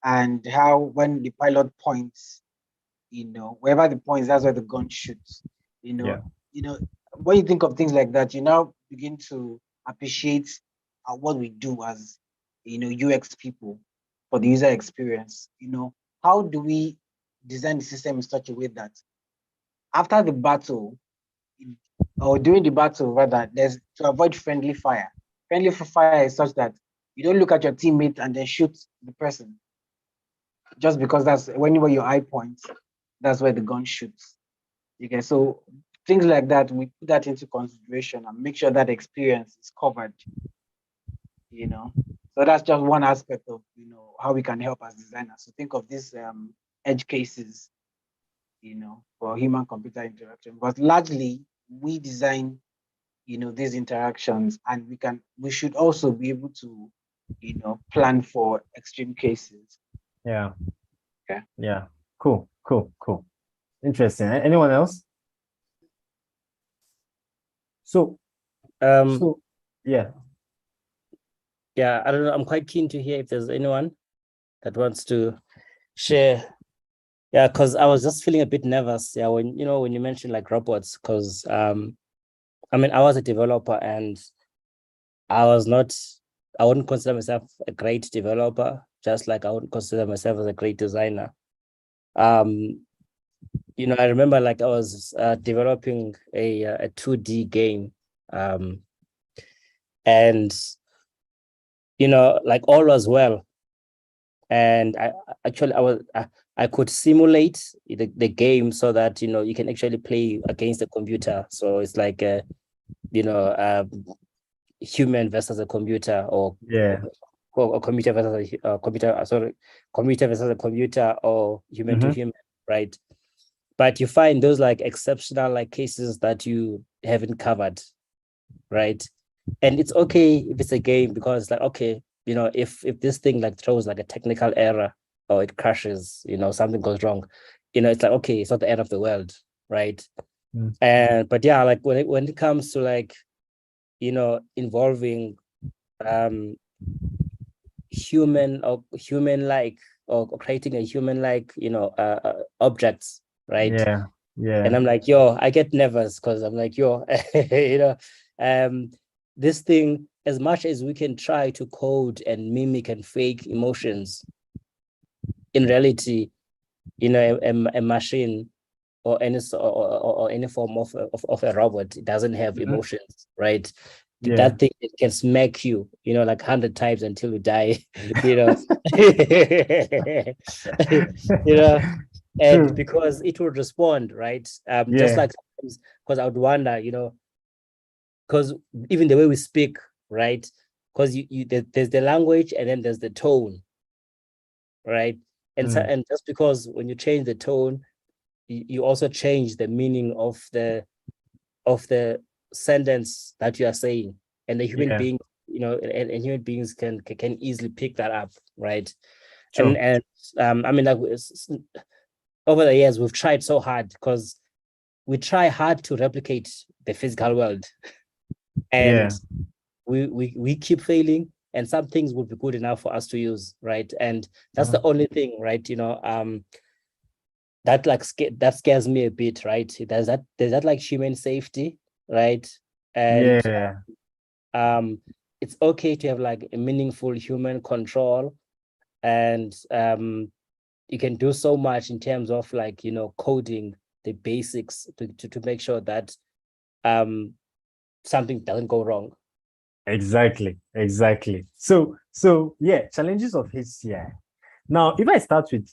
Speaker 6: and how when the pilot points, wherever the points, that's where the gun shoots. You know,
Speaker 4: Yeah.
Speaker 6: you know, when you think of things like that, you now begin to appreciate what we do as UX people for the user experience. How do we design the system in such a way that after the battle or during the battle, rather, there's to avoid friendly fire. Friendly fire is such that you don't look at your teammate and then shoot the person just because that's whenever your eye points, that's where the gun shoots. Okay, so things like that, we put that into consideration and make sure that experience is covered. So that's just one aspect of how we can help as designers. So think of these edge cases, for human computer interaction. But largely we design, these interactions, and we should also be able to, plan for extreme cases.
Speaker 4: Yeah.
Speaker 6: Okay.
Speaker 4: Yeah. Cool. Interesting. Anyone else? So yeah.
Speaker 1: Yeah, I don't know. I'm quite keen to hear if there's anyone that wants to share. Yeah, because I was just feeling a bit nervous. Yeah, when you mentioned like robots, because I was a developer and I wouldn't consider myself a great developer, just like I wouldn't consider myself as a great designer. I remember like I was developing a 2D game, and like all was well, and I could simulate the game so that you can actually play against the computer. So it's like human versus a computer, or computer versus a computer. Sorry, computer versus a computer, or human to human, right? But you find those like exceptional like cases that you haven't covered, right? And it's okay if it's a game, because like, okay, if this thing like throws like a technical error or it crashes, something goes wrong, it's like, okay, it's not the end of the world, right? But yeah, like when it comes to like involving human or human-like, or creating a human-like objects, right?
Speaker 4: Yeah.
Speaker 1: And I'm like, yo, I get nervous because I'm like, yo, this thing, as much as we can try to code and mimic and fake emotions, in reality, a machine or any form of a robot, it doesn't have emotions, right? That thing, it can smack you, like 100 times until you die, and because it will respond, right? Just like sometimes, because I would wonder, because even the way we speak, right? Because there's the language and then there's the tone, right? And just because when you change the tone, you also change the meaning of the sentence that you are saying, and the human being, and human beings can easily pick that up, right? And like over the years we've tried so hard, because we try hard to replicate the physical world, and we keep failing, and some things would be good enough for us to use, right? And that's the only thing, right? That like that scares me a bit, right? There's that like human safety, right? And it's okay to have like a meaningful human control, and you can do so much in terms of like coding the basics to make sure that something doesn't go wrong.
Speaker 4: Exactly. So yeah, challenges of HCI. Now, if I start with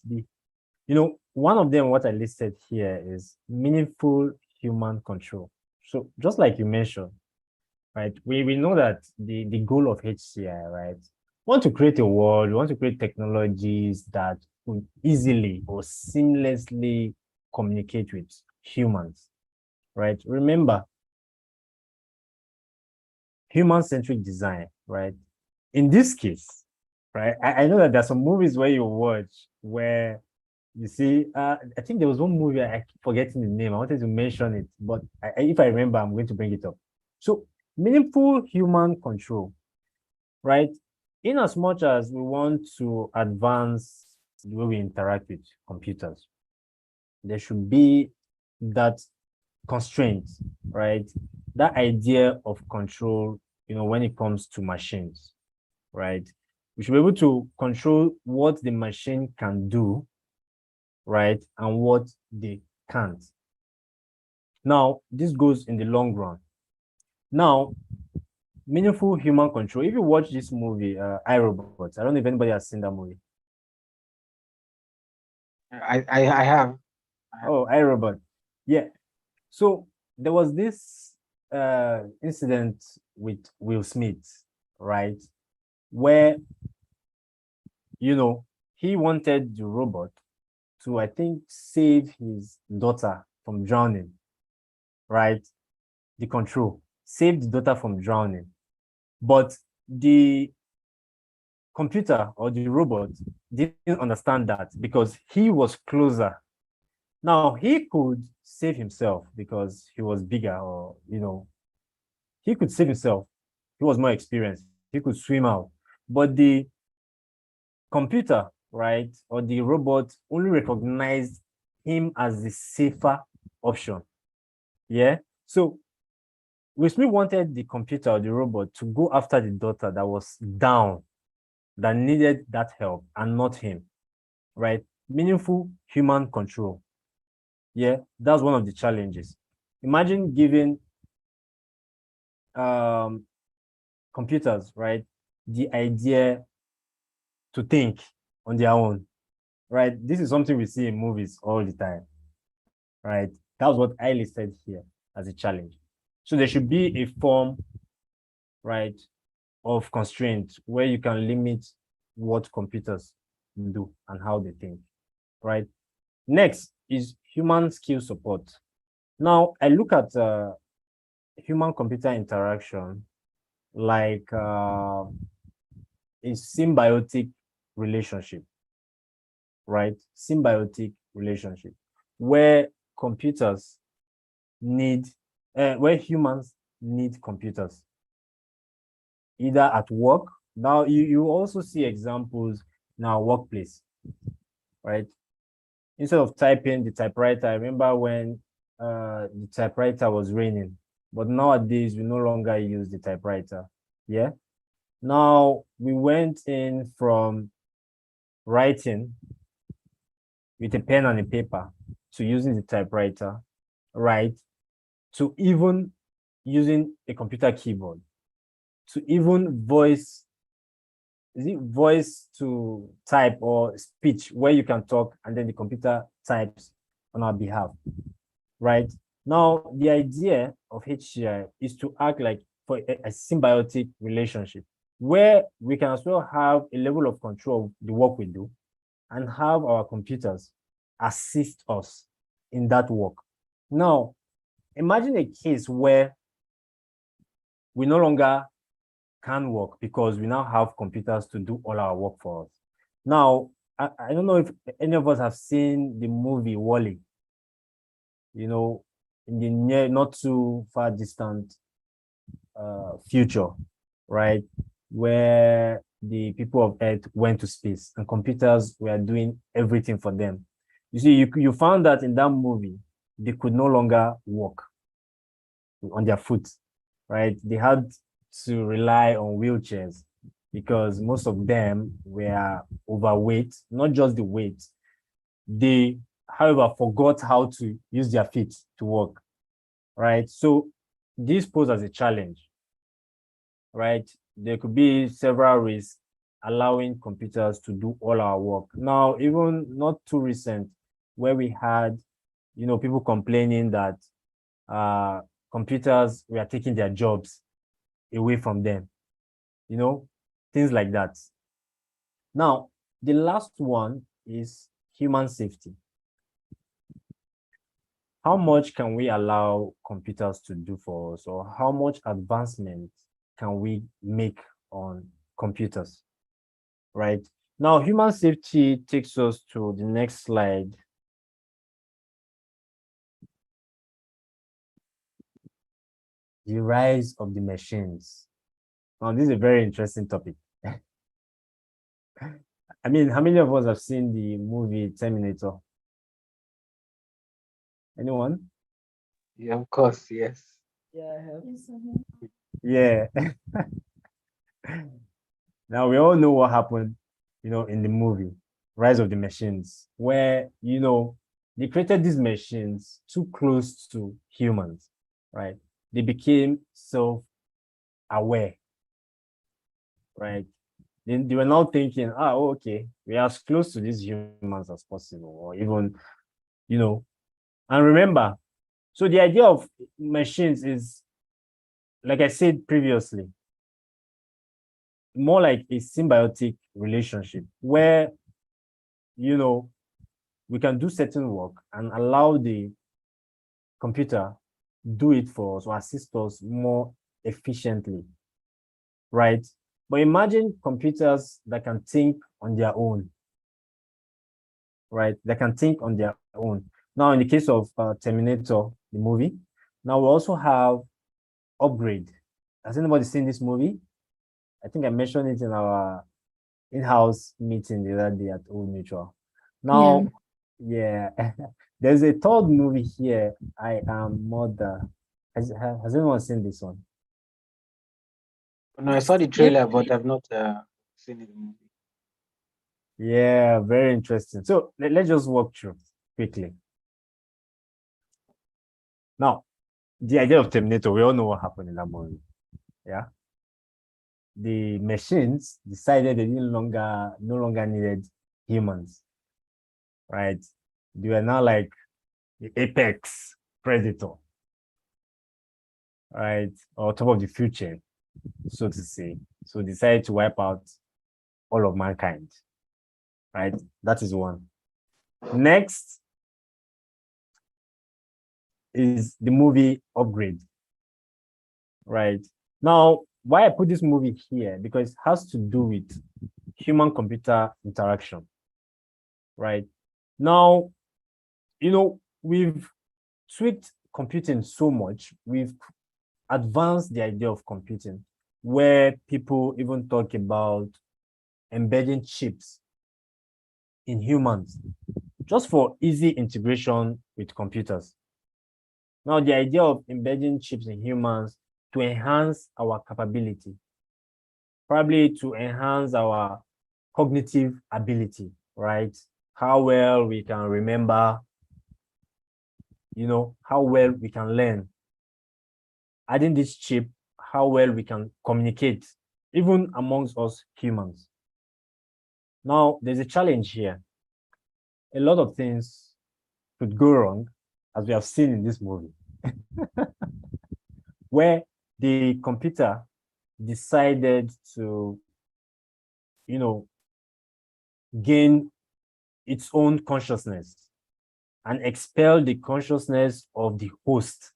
Speaker 4: one of them, what I listed here is meaningful human control. So just like you mentioned, right, we know that the goal of HCI, right, we want to create a world, we want to create technologies that will easily or seamlessly communicate with humans, right? Remember, human-centric design, right? in this case, right, I know that there's some movies where you watch where you see, I think there was one movie, I keep forgetting the name. I wanted to mention it, but if I remember, I'm going to bring it up. So meaningful human control, right? In as much as we want to advance the way we interact with computers, there should be that constraint, right? That idea of control, when it comes to machines, right? We should be able to control what the machine can do, right? And what they can't. Now, this goes in the long run. Now, meaningful human control. If you watch this movie, I, Robot, I don't know if anybody has seen that movie.
Speaker 6: I have.
Speaker 4: Oh, I, Robot. Yeah. So there was this incident with Will Smith, right? Where, he wanted the robot to, I think, save his daughter from drowning, right? The control, save the daughter from drowning. But the computer or the robot didn't understand that because he was closer. Now, he could save himself because he was bigger, or, he could save himself. He was more experienced. He could swim out. But the computer, right, or the robot only recognized him as the safer option. Yeah. So Will Smith wanted the computer or the robot to go after the daughter that was down, that needed that help, and not him, right? Meaningful human control. Yeah, that's one of the challenges. Imagine giving computers, right, the idea to think on their own, right? This is something we see in movies all the time, right? That was what I listed here as a challenge. So there should be a form, right, of constraint where you can limit what computers do and how they think, right? Next is human skill support. Now, I look at human-computer interaction like a symbiotic relationship, right? Symbiotic relationship where computers need, where humans need computers, either at work. Now, you also see examples in our workplace, right? Instead of typing the typewriter, I remember when the typewriter was raining, but nowadays we no longer use the typewriter. Yeah. Now we went in from writing with a pen and a paper to using the typewriter, right? To even using a computer keyboard, to even voice to type or speech where you can talk and then the computer types on our behalf, right? Now, the idea of HCI is to act like for a symbiotic relationship where we can as well have a level of control of the work we do and have our computers assist us in that work. Now, imagine a case where we no longer can work because we now have computers to do all our work for us. Now, I don't know if any of us have seen the movie Wall-E, in the near, not too far distant future, right? Where the people of Earth went to space and computers were doing everything for them. You see, you found that in that movie, they could no longer walk on their foot, right? They had to rely on wheelchairs because most of them were overweight, not just the weight. They, however, forgot how to use their feet to walk, right? So this poses as a challenge, right? There could be several ways allowing computers to do all our work. Now, even not too recent, where we had, people complaining that computers were taking their jobs away from them, things like that. Now, the last one is human safety. How much can we allow computers to do for us, or how much advancement can we make on computers, right? Now, human safety takes us to the next slide. The rise of the machines. Now, this is a very interesting topic. I mean, how many of us have seen the movie Terminator? Anyone?
Speaker 6: Yeah, of course, yes.
Speaker 4: Yeah. Now we all know what happened, in the movie, Rise of the Machines, where, they created these machines too close to humans, right? They became self-aware, right? They were now thinking, okay, we're as close to these humans as possible, or even, and remember, so the idea of machines is, like I said previously, more like a symbiotic relationship where, we can do certain work and allow the computer do it for us or assist us more efficiently, right? But imagine computers that can think on their own, right? They can think on their own. Now, in the case of Terminator, the movie, now we also have Upgrade. Has anybody seen this movie? I think I mentioned it in our in-house meeting the other day at Old Mutual. Now, yeah, there's a third movie here, I Am Mother. Has anyone seen this one?
Speaker 6: No, I saw the trailer, but I've not seen it.
Speaker 4: Yeah, very interesting. So let's just walk through quickly. Now, the idea of Terminator, we all know what happened in that movie. Yeah. The machines decided they no longer needed humans, right? They were now like the apex predator, right? Or top of the food chain, so to say. So decided to wipe out all of mankind, right? That is one. Next is the movie Upgrade, right? Now, why I put this movie here, because it has to do with human-computer interaction, right? Now, we've tweaked computing so much, we've advanced the idea of computing, where people even talk about embedding chips in humans, just for easy integration with computers. Now, the idea of embedding chips in humans to enhance our capability, probably to enhance our cognitive ability, right? How well we can remember, how well we can learn. Adding this chip, how well we can communicate, even amongst us humans. Now, there's a challenge here. A lot of things could go wrong, as we have seen in this movie, where the computer decided to, gain its own consciousness and expel the consciousness of the host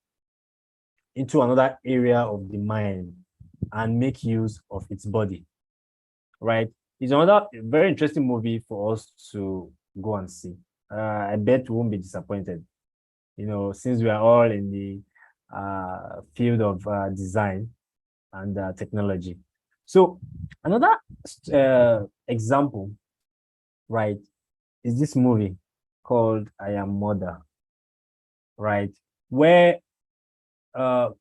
Speaker 4: into another area of the mind and make use of its body, right? It's another very interesting movie for us to go and see. I bet we won't be disappointed, since we are all in the field of design and technology. So another example, right, is this movie called I Am Mother, right, where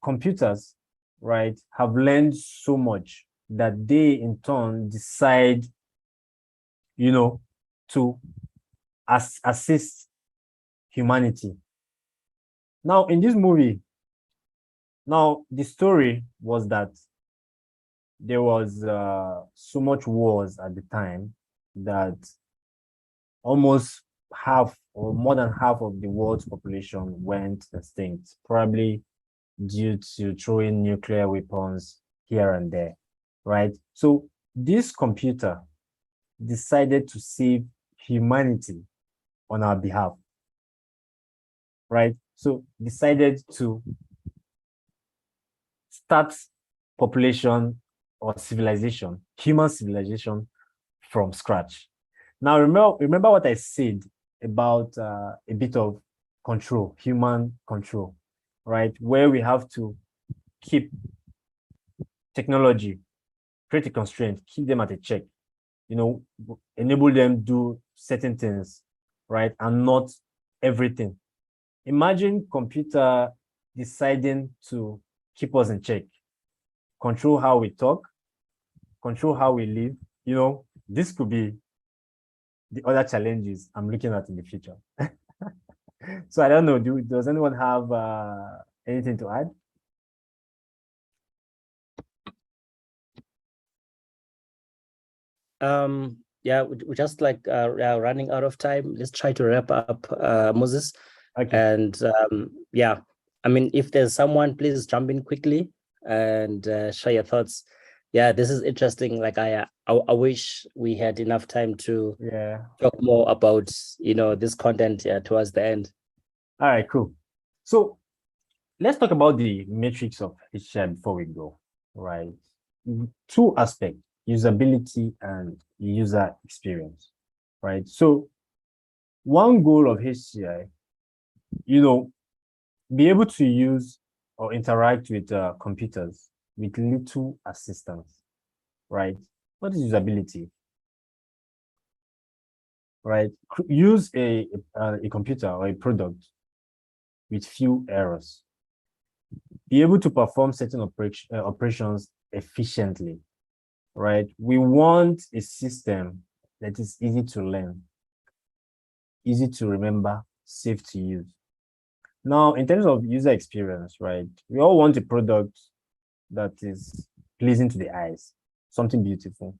Speaker 4: computers, right, have learned so much that they in turn decide, to assist humanity. Now, in this movie, the story was that there was so much wars at the time that almost half or more than half of the world's population went extinct, probably due to throwing nuclear weapons here and there, right? So this computer decided to save humanity on our behalf, right? So decided to start population or civilization, human civilization from scratch. Now, remember what I said about a bit of control, human control, right? Where we have to keep technology, create a constraint, keep them at a check, enable them do certain things, right? And not everything. Imagine computer deciding to keep us in check, control how we talk, control how we live. This could be the other challenges I'm looking at in the future. So I don't know, does anyone have anything to add?
Speaker 1: Yeah, we're just like running out of time. Let's try to wrap up, Moses.
Speaker 4: Okay.
Speaker 1: And yeah, I mean, if there's someone, please jump in quickly and share your thoughts. Yeah, this is interesting. Like I wish we had enough time to talk more about this content towards the end.
Speaker 4: All right, cool. So let's talk about the metrics of HCI before we go. Right, two aspects: usability and user experience. Right. So one goal of HCI, be able to use or interact with computers with little assistance, right? What is usability? Right? Use a computer or a product with few errors. Be able to perform certain operations efficiently, right? We want a system that is easy to learn, easy to remember, safe to use. Now, in terms of user experience, right? We all want a product that is pleasing to the eyes, something beautiful,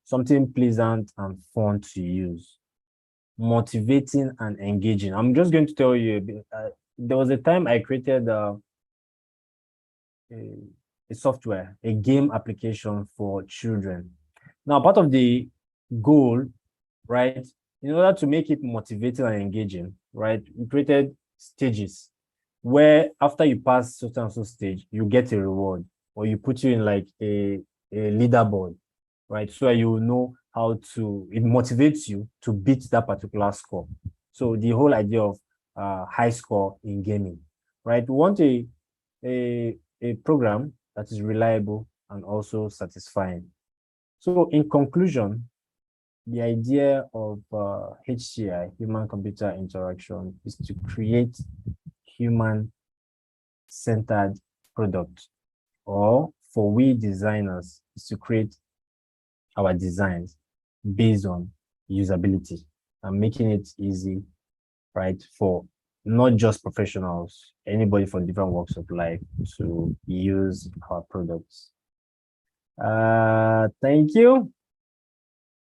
Speaker 4: something pleasant and fun to use, motivating and engaging. I'm just going to tell you, there was a time I created a software, a game application for children. Now, part of the goal, right, in order to make it motivating and engaging, right, we created stages where after you pass certain stage, you get a reward, or you put you in like a leaderboard, right? So you know how to, it motivates you to beat that particular score. So the whole idea of high score in gaming, right? We want a program that is reliable and also satisfying. So in conclusion, the idea of HCI, human-computer interaction, is to create human-centered product, or for we designers, is to create our designs based on usability and making it easy, right, for not just professionals, anybody from different walks of life to use our products. Thank you.